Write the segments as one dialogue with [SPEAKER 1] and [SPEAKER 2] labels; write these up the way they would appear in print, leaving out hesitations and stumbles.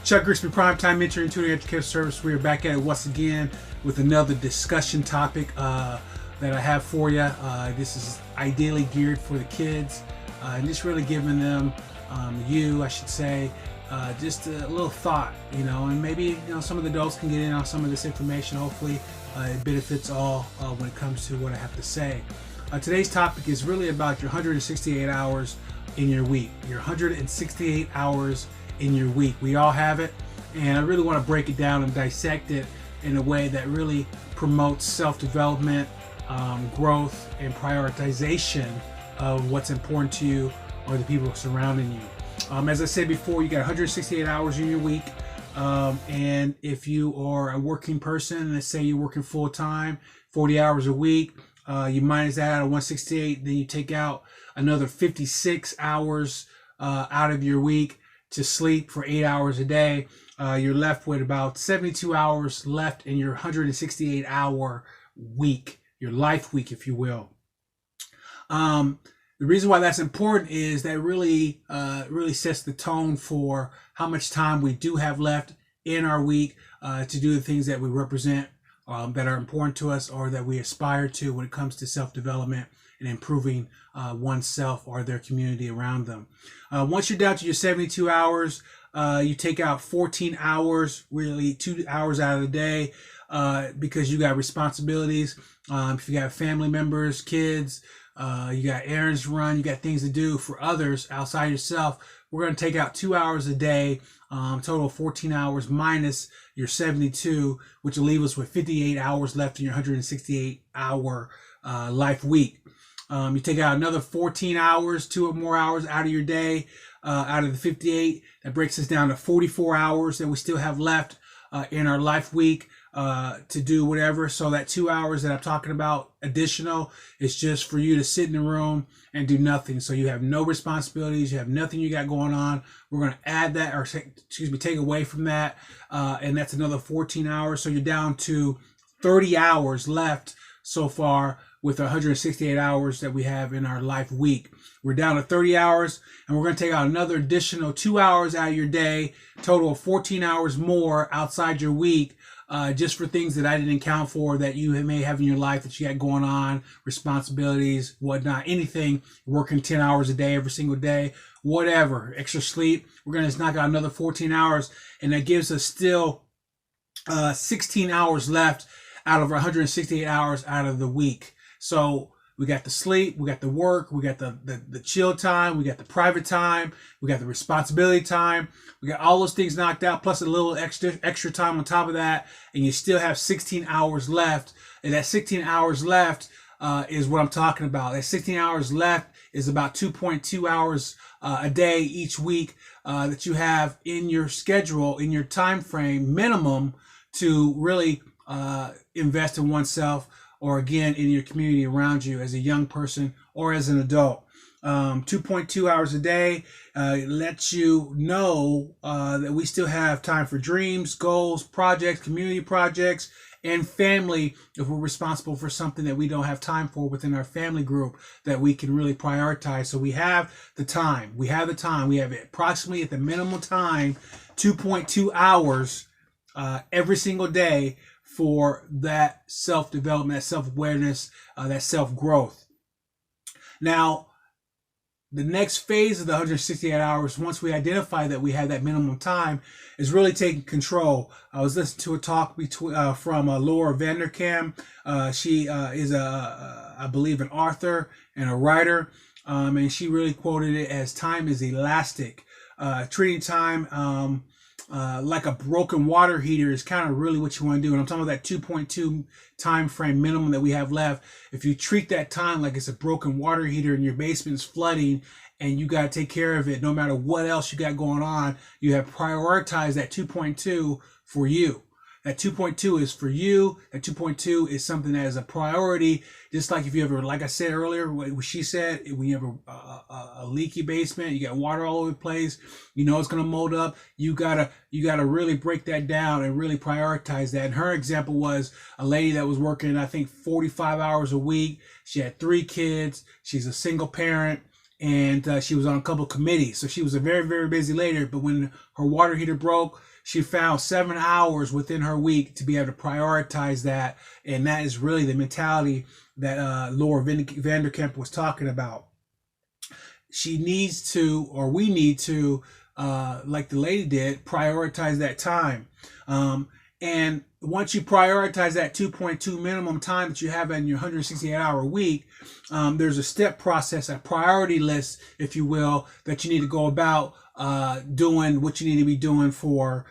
[SPEAKER 1] Chuck Grigsby, Primetime Mentoring and Tutoring Educational Service. We are back at it once again with another discussion topic that I have for you. This is ideally geared for the kids and just really giving them, I should say, just a little thought, and maybe, some of the adults can get in on some of this information. Hopefully it benefits all when it comes to what I have to say. Today's topic is really about your 168 hours in your week. Your 168 hours in your week. We all have it, and I really want to break it down and dissect it in a way that really promotes self-development, growth, and prioritization of what's important to you or the people surrounding you. As I said before, you got 168 hours in your week, and if you are a working person, let's say you're working full-time, 40 hours a week, you minus that out of 168, then you take out another 56 hours out of your week to sleep for 8 hours a day. You're left with about 72 hours left in your 168 hour week, your life week, if you will. The reason why that's important is that really sets the tone for how much time we do have left in our week to do the things that we represent, that are important to us or that we aspire to when it comes to self-development and improving oneself or their community around them. Once you're down to your 72 hours, you take out 14 hours, really 2 hours out of the day, because you got responsibilities. If you got family members, kids, you got errands to run, you got things to do for others outside yourself, we're going to take out 2 hours a day, total of 14 hours minus your 72, which will leave us with 58 hours left in your 168 hour life week. You take out another 14 hours, 2 or more hours out of your day, out of the 58. That breaks us down to 44 hours that we still have left in our life week to do whatever. So that 2 hours that I'm talking about additional is just for you to sit in the room and do nothing. So you have no responsibilities, you have nothing you got going on. We're going to add that, or take away from that, and that's another 14 hours. So you're down to 30 hours left so far with 168 hours that we have in our life week. We're down to 30 hours, and we're going to take out another additional 2 hours out of your day, total of 14 hours more outside your week, just for things that I didn't account for that you may have in your life that you got going on, responsibilities, whatnot, anything, working 10 hours a day every single day, whatever, extra sleep. We're going to just knock out another 14 hours, and that gives us still 16 hours left out of our 168 hours out of the week. So we got the sleep, we got the work, we got the chill time, we got the private time, we got the responsibility time, we got all those things knocked out, plus a little extra time on top of that, and you still have 16 hours left. And that 16 hours left is what I'm talking about. That 16 hours left is about 2.2 hours a day each week that you have in your schedule, in your time frame minimum, to really invest in oneself, or again, in your community around you as a young person or as an adult. 2.2 hours a day lets you know that we still have time for dreams, goals, projects, community projects, and family if we're responsible for something that we don't have time for within our family group that we can really prioritize. So we have the time. We have approximately, at the minimum time, 2.2 hours every single day for that self-development, that self-awareness, that self-growth. Now, the next phase of the 168 hours, once we identify that we have that minimum time, is really taking control. I was listening to a talk from Laura Vanderkam. She is, I believe, an author and a writer, and she really quoted it as time is elastic. Treating time like a broken water heater is kind of really what you want to do. And I'm talking about that 2.2 time frame minimum that we have left. If you treat that time like it's a broken water heater and your basement's flooding and you got to take care of it no matter what else you got going on, you have prioritized that 2.2 for you. That 2.2 is for you. That 2.2 is something that is a priority. Just like if you ever, like I said earlier, what she said, when you have a leaky basement, you got water all over the place, you know it's gonna mold up. You gotta really break that down and really prioritize that. And her example was a lady that was working, I think, 45 hours a week. She had 3 kids. She's a single parent. and she was on a couple of committees. So she was a very, very busy lady. But when her water heater broke, she found 7 hours within her week to be able to prioritize that. And that is really the mentality that Laura Vanderkamp was talking about. She needs to, or we need to, like the lady did, prioritize that time. And once you prioritize that 2.2 minimum time that you have in your 168-hour week, there's a step process, a priority list, if you will, that you need to go about doing what you need to be doing for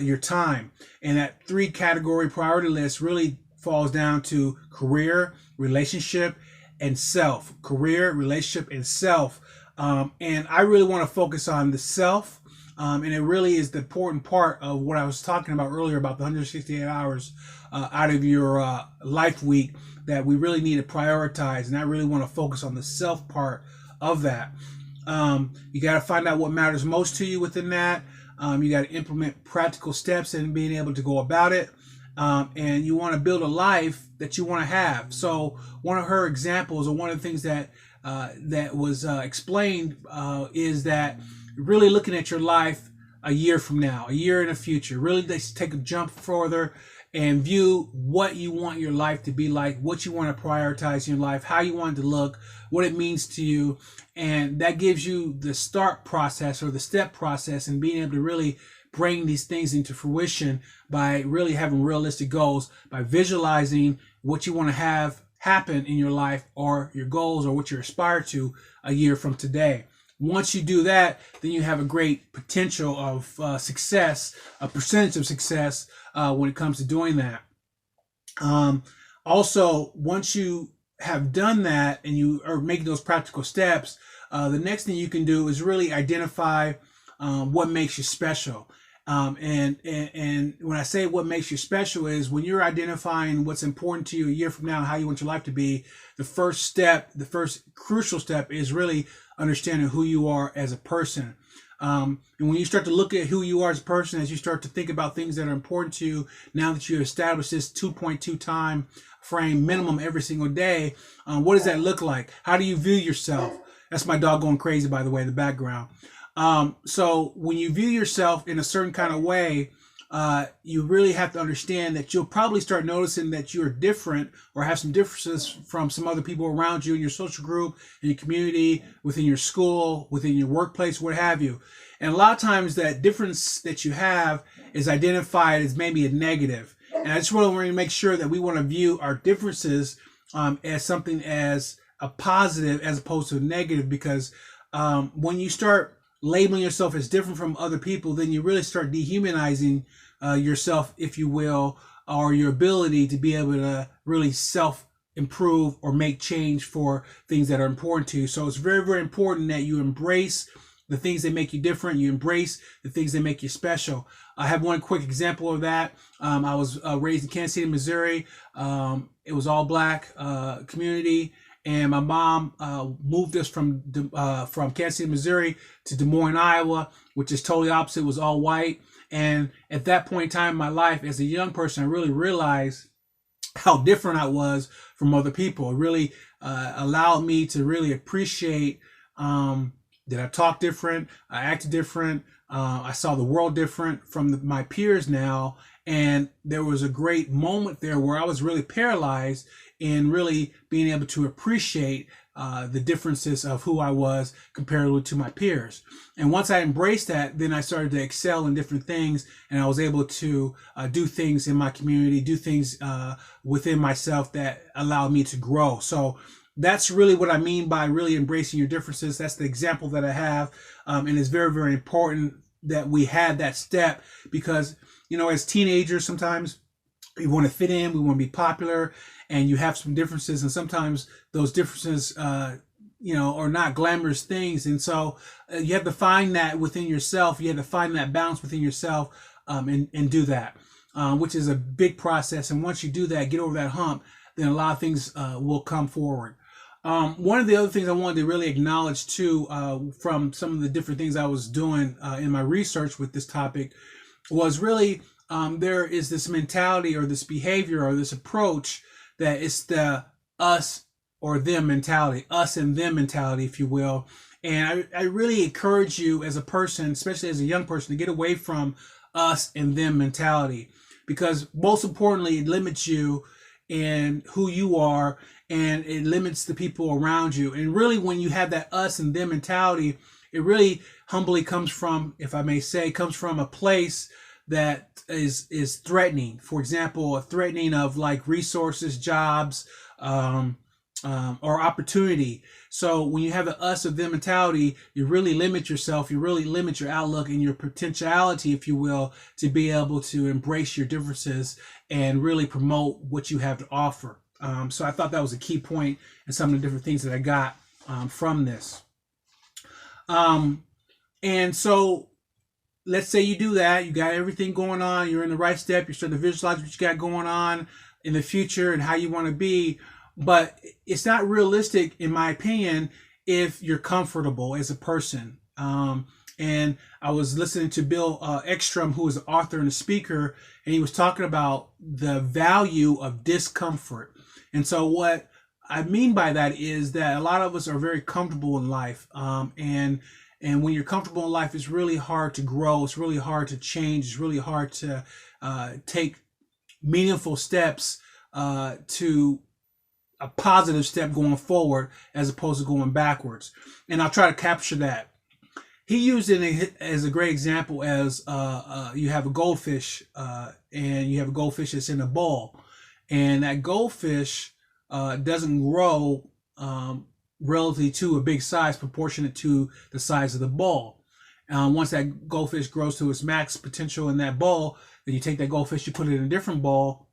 [SPEAKER 1] your time. And that 3-category priority list really falls down to career, relationship, and self. Career, relationship, and self. And I really want to focus on the self. And it really is the important part of what I was talking about earlier about the 168 hours out of your life week that we really need to prioritize. And I really want to focus on the self part of that. You got to find out what matters most to you within that. You got to implement practical steps and being able to go about it. And you want to build a life that you want to have. So one of her examples, or one of the things that was explained is that really looking at your life a year from now, a year in the future, really take a jump further and view what you want your life to be like, what you want to prioritize in your life, how you want it to look, what it means to you. And that gives you the start process or the step process and being able to really bring these things into fruition by really having realistic goals, by visualizing what you want to have happen in your life or your goals or what you aspire to a year from today. Once you do that, then you have a great potential of success, a percentage of success when it comes to doing that. Also, once you have done that and you are making those practical steps, the next thing you can do is really identify what makes you special. And when I say what makes you special is when you're identifying what's important to you a year from now, how you want your life to be, the first step, the first crucial step is really understanding who you are as a person. And when you start to look at who you are as a person, as you start to think about things that are important to you, now that you established this 2.2 time frame minimum every single day, what does that look like? How do you view yourself? That's my dog going crazy, by the way, in the background. So when you view yourself in a certain kind of way, you really have to understand that you'll probably start noticing that you're different or have some differences from some other people around you in your social group, in your community, within your school, within your workplace, what have you. And a lot of times that difference that you have is identified as maybe a negative. And I just want to make sure that we want to view our differences as something as a positive as opposed to a negative, because when you start labeling yourself as different from other people, then you really start dehumanizing yourself, if you will, or your ability to be able to really self-improve or make change for things that are important to you. So it's very, very important that you embrace the things that make you different. You embrace the things that make you special. I have one quick example of that. I was raised in Kansas City, Missouri. It was all black community. And my mom moved us from Kansas City, Missouri to Des Moines, Iowa, which is totally opposite. It was all white. And at that point in time in my life, as a young person, I really realized how different I was from other people. It really allowed me to really appreciate that I talked different, I acted different, I saw the world different from my peers now. And there was a great moment there where I was really paralyzed in really being able to appreciate the differences of who I was compared to my peers. And once I embraced that, then I started to excel in different things, and I was able to do things in my community, do things within myself that allowed me to grow. So that's really what I mean by really embracing your differences. That's the example that I have. And it's very, very important that we had that step, because, you know, as teenagers, sometimes we want to fit in, we want to be popular, and you have some differences, and sometimes those differences, are not glamorous things. And so you have to find that within yourself. You have to find that balance within yourself and do that, which is a big process. And once you do that, get over that hump, then a lot of things will come forward. One of the other things I wanted to really acknowledge too, from some of the different things I was doing in my research with this topic, was really there is this mentality or this behavior or this approach that it's the us or them mentality, us and them mentality, if you will. And I really encourage you as a person, especially as a young person, to get away from us and them mentality, because most importantly, it limits you in who you are, and it limits the people around you. And really, when you have that us and them mentality, it really humbly comes from, if I may say, comes from a place that is threatening. For example, a threatening of like resources, jobs, or opportunity. So when you have the us or them mentality, you really limit yourself, you really limit your outlook and your potentiality, if you will, to be able to embrace your differences and really promote what you have to offer. So I thought that was a key point and some of the different things that I got from this. And so let's say you do that, you got everything going on, you're in the right step, you're starting to visualize what you got going on in the future and how you want to be. But it's not realistic, in my opinion, if you're comfortable as a person. And I was listening to Bill Ekstrom, who is an author and a speaker, and he was talking about the value of discomfort. And so what I mean by that is that a lot of us are very comfortable in life. And when you're comfortable in life, it's really hard to grow. It's really hard to change. It's really hard to take meaningful steps to a positive step going forward as opposed to going backwards. And I'll try to capture that. He used it as a great example as you have a goldfish and you have a goldfish that's in a bowl. And that goldfish doesn't grow relatively to a big size proportionate to the size of the bowl. Once that goldfish grows to its max potential in that bowl, then you take that goldfish, you put it in a different bowl,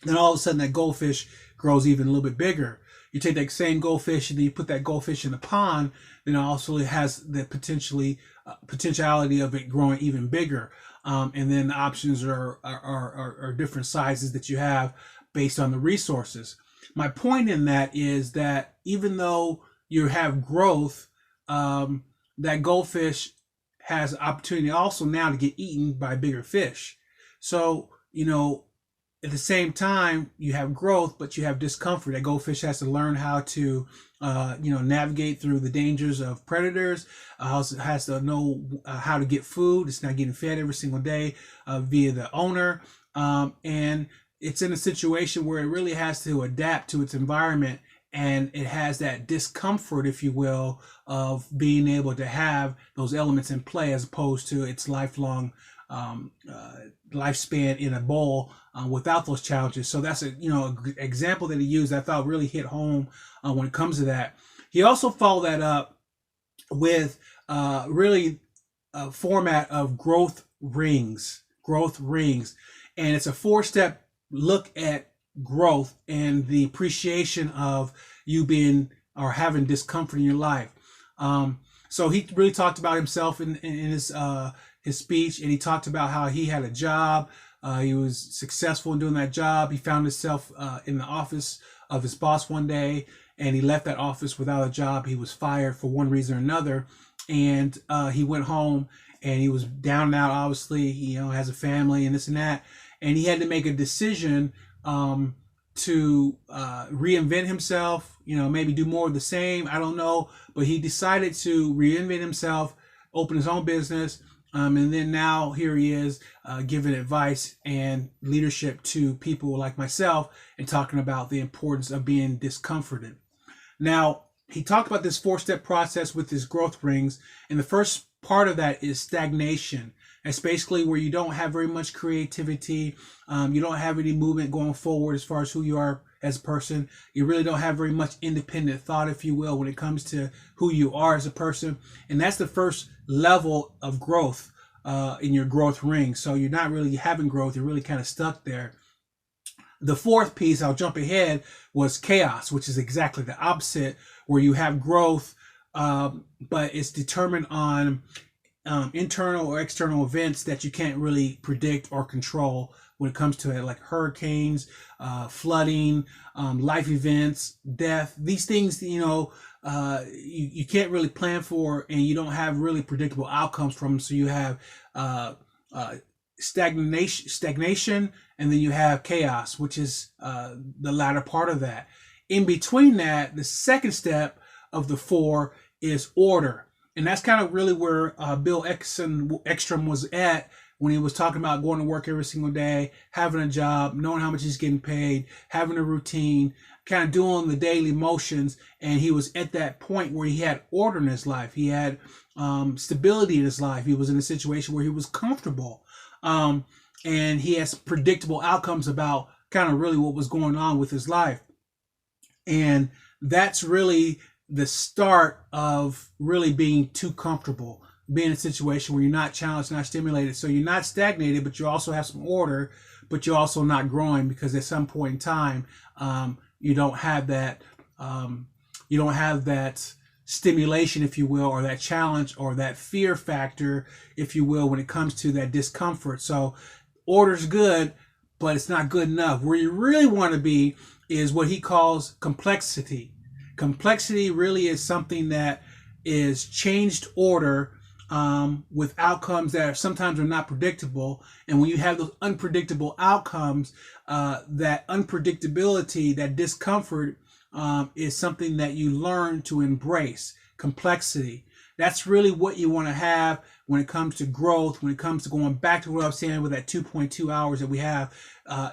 [SPEAKER 1] then all of a sudden that goldfish grows even a little bit bigger. You take that same goldfish and then you put that goldfish in a pond, then it also has the potentiality of it growing even bigger. And then the options are different sizes that you have based on the resources. My point in that is that even though you have growth, that goldfish has opportunity also now to get eaten by bigger fish. So, at the same time, you have growth, but you have discomfort. That goldfish has to learn how to, navigate through the dangers of predators. Also has to know how to get food. It's not getting fed every single day via the owner. And it's in a situation where it really has to adapt to its environment. And it has that discomfort, if you will, of being able to have those elements in play as opposed to its lifelong lifespan in a bowl without those challenges. So that's a example that he used that I thought really hit home when it comes to that. He also followed that up with really a format of growth rings, and it's a 4-step look at growth and the appreciation of you being or having discomfort in your life. So he really talked about himself in his speech, and he talked about how he had a job. He was successful in doing that job. He found himself in the office of his boss one day, and he left that office without a job. He was fired for one reason or another, and he went home, and he was down and out. Obviously, he has a family and this and that, and he had to make a decision to reinvent himself. Maybe do more of the same. I don't know, but he decided to reinvent himself, open his own business. And then now here he is giving advice and leadership to people like myself and talking about the importance of being discomforted. Now, he talked about this 4-step process with his growth rings. And the first part of that is stagnation. It's basically where you don't have very much creativity. You don't have any movement going forward as far as who you are as a person. You really don't have very much independent thought, if you will, when it comes to who you are as a person. And that's the first level of growth in your growth ring. So you're not really having growth. You're really kind of stuck there. The fourth piece, I'll jump ahead, was chaos, which is exactly the opposite, where you have growth, but it's determined on internal or external events that you can't really predict or control when it comes to it, like hurricanes, flooding, life events, death. These things, you can't really plan for, and you don't have really predictable outcomes from them. So you have stagnation, and then you have chaos, which is the latter part of that. In between that, the second step of the 4 is order. And that's kind of really where Bill Ekstrom was at when he was talking about going to work every single day, having a job, knowing how much he's getting paid, having a routine, kind of doing the daily motions. And he was at that point where he had order in his life. He had stability in his life. He was in a situation where he was comfortable. And he has predictable outcomes about kind of really what was going on with his life. And that's really the start of really being too comfortable, being in a situation where you're not challenged, not stimulated. So you're not stagnated, but you also have some order, but you're also not growing, because at some point in time, you don't have that stimulation, if you will, or that challenge or that fear factor, if you will, when it comes to that discomfort. So order's good, but it's not good enough. Where you really want to be is what he calls complexity. Complexity really is something that is changed order with outcomes that sometimes are not predictable. And when you have those unpredictable outcomes, that unpredictability, that discomfort is something that you learn to embrace. Complexity. That's really what you want to have when it comes to growth, when it comes to going back to what I was saying with that 2.2 hours that we have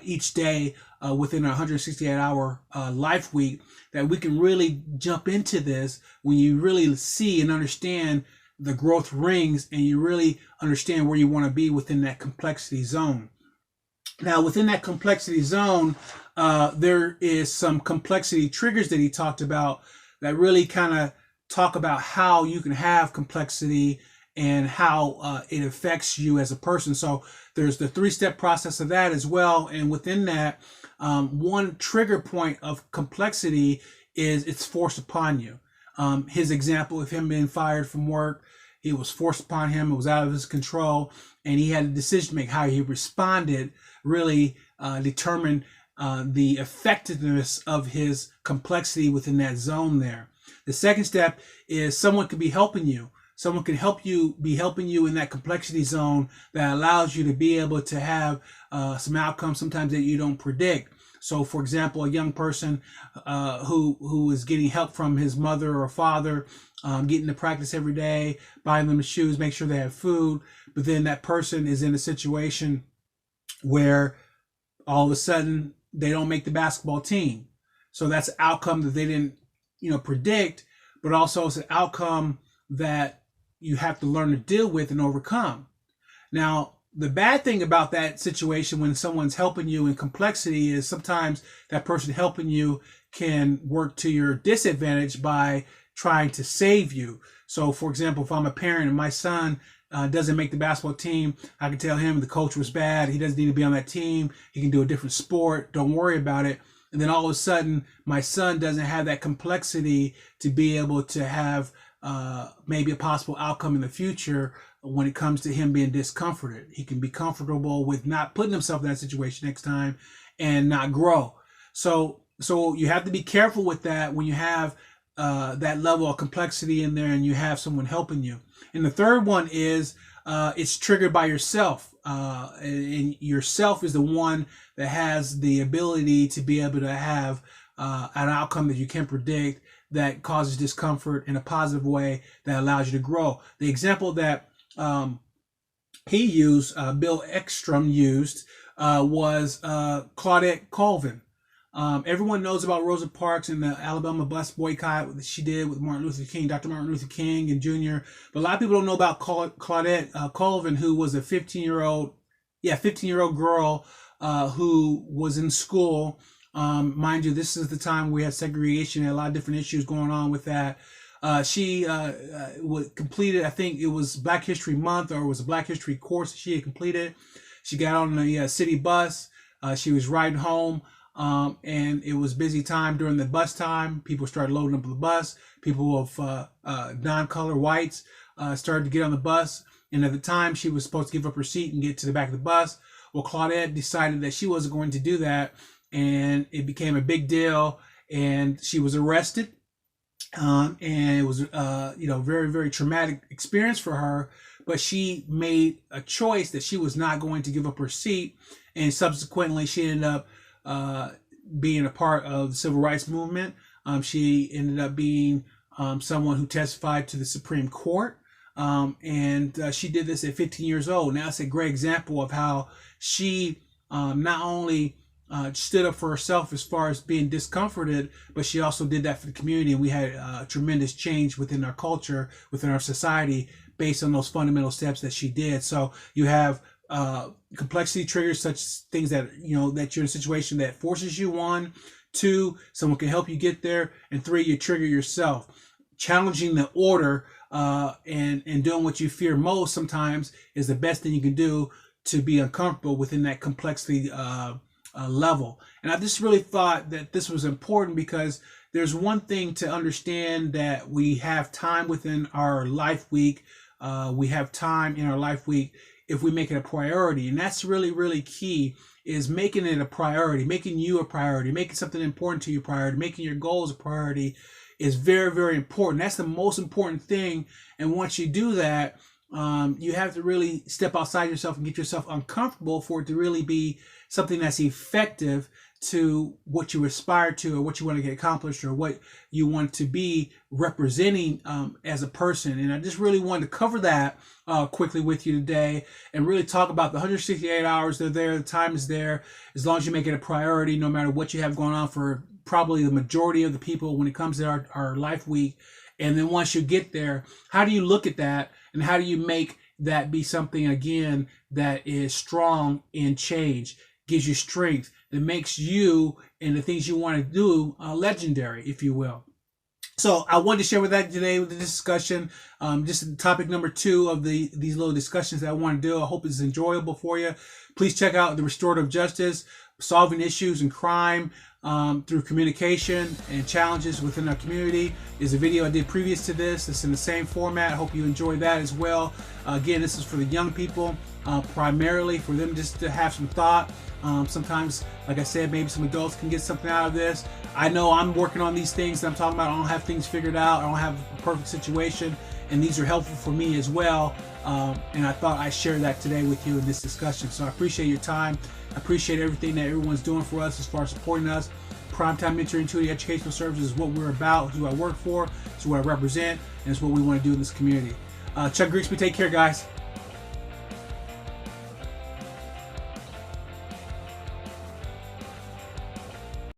[SPEAKER 1] each day within a 168-hour life week, that we can really jump into this when you really see and understand the growth rings, and you really understand where you want to be within that complexity zone. Now, within that complexity zone, there is some complexity triggers that he talked about that really kind of talk about how you can have complexity and how it affects you as a person. So there's the 3-step process of that as well. And within that, one trigger point of complexity is it's forced upon you. His example of him being fired from work, it was forced upon him. It was out of his control, and he had a decision to make. How he responded really determined the effectiveness of his complexity within that zone there. The second step is someone could be helping you. Someone can be helping you in that complexity zone that allows you to be able to have some outcomes sometimes that you don't predict. So, for example, a young person who is getting help from his mother or father, getting to practice every day, buying them the shoes, make sure they have food. But then that person is in a situation where all of a sudden they don't make the basketball team. So that's an outcome that they didn't, predict, but also it's an outcome that you have to learn to deal with and overcome. Now, the bad thing about that situation when someone's helping you in complexity is sometimes that person helping you can work to your disadvantage by trying to save you. So, for example, if I'm a parent and my son doesn't make the basketball team, I can tell him the coach was bad. He doesn't need to be on that team. He can do a different sport. Don't worry about it. And then all of a sudden, my son doesn't have that complexity to be able to have maybe a possible outcome in the future when it comes to him being discomforted. He can be comfortable with not putting himself in that situation next time and not grow. So you have to be careful with that when you have that level of complexity in there and you have someone helping you. And the third one is it's triggered by yourself. And yourself is the one that has the ability to be able to have an outcome that you can predict that causes discomfort in a positive way that allows you to grow. The example that he used, Bill Ekstrom used, was Claudette Colvin. Everyone knows about Rosa Parks and the Alabama bus boycott that she did with Martin Luther King, Dr. Martin Luther King and Jr. But a lot of people don't know about Claudette Colvin, who was a 15-year-old girl who was in school. Mind you, this is the time we had segregation and a lot of different issues going on with that. She completed, I think it was Black History Month, or it was a Black History course she had completed. She got on the city bus. She was riding home. And it was busy time during the bus time. People started loading up the bus. People of non-color whites started to get on the bus. And at the time, she was supposed to give up her seat and get to the back of the bus. Well, Claudette decided that she wasn't going to do that. And it became a big deal. And she was arrested. And it was, very, very traumatic experience for her. But she made a choice that she was not going to give up her seat. And subsequently, she ended up being a part of the civil rights movement. She ended up being someone who testified to the Supreme Court. And she did this at 15 years old. Now it's a great example of how she not only stood up for herself as far as being discomforted, but she also did that for the community. And we had tremendous change within our culture, within our society, based on those fundamental steps that she did. So you have complexity triggers, such things that, that you're in a situation that forces you. 1, 2, someone can help you get there. And 3, you trigger yourself. Challenging the order and doing what you fear most sometimes is the best thing you can do to be uncomfortable within that complexity level. And I just really thought that this was important, because there's one thing to understand that we have time within our life week. We have time in our life week if we make it a priority. And that's really, really key, is making it a priority, making you a priority, making something important to you a priority, making your goals a priority is very, very important. That's the most important thing. And once you do that, you have to really step outside yourself and get yourself uncomfortable for it to really be something that's effective to what you aspire to, or what you want to get accomplished, or what you want to be representing as a person. And I just really wanted to cover that quickly with you today, and really talk about the 168 hours. They're there, the time is there, as long as you make it a priority, no matter what you have going on for probably the majority of the people when it comes to our life week. And then once you get there, how do you look at that, and how do you make that be something, again, that is strong in change, gives you strength, that makes you and the things you want to do legendary, if you will. So I wanted to share with that today with the discussion. Just topic number 2 of these little discussions that I want to do. I hope it's enjoyable for you. Please check out the Restorative Justice, Solving Issues and Crime through Communication and Challenges Within Our Community. Is a video I did previous to this. It's in the same format. I hope you enjoy that as well. Again, this is for the young people, primarily for them just to have some thought. Sometimes, like I said, maybe some adults can get something out of this. I know I'm working on these things that I'm talking about. I don't have things figured out. I don't have a perfect situation, and these are helpful for me as well. And I thought I'd share that today with you in this discussion. So I appreciate your time. I appreciate everything that everyone's doing for us as far as supporting us. Primetime Mentoring Intuitive Educational Services is what we're about, it's who I work for, it's who I represent, and it's what we want to do in this community. Chuck Grigsby, take care, guys.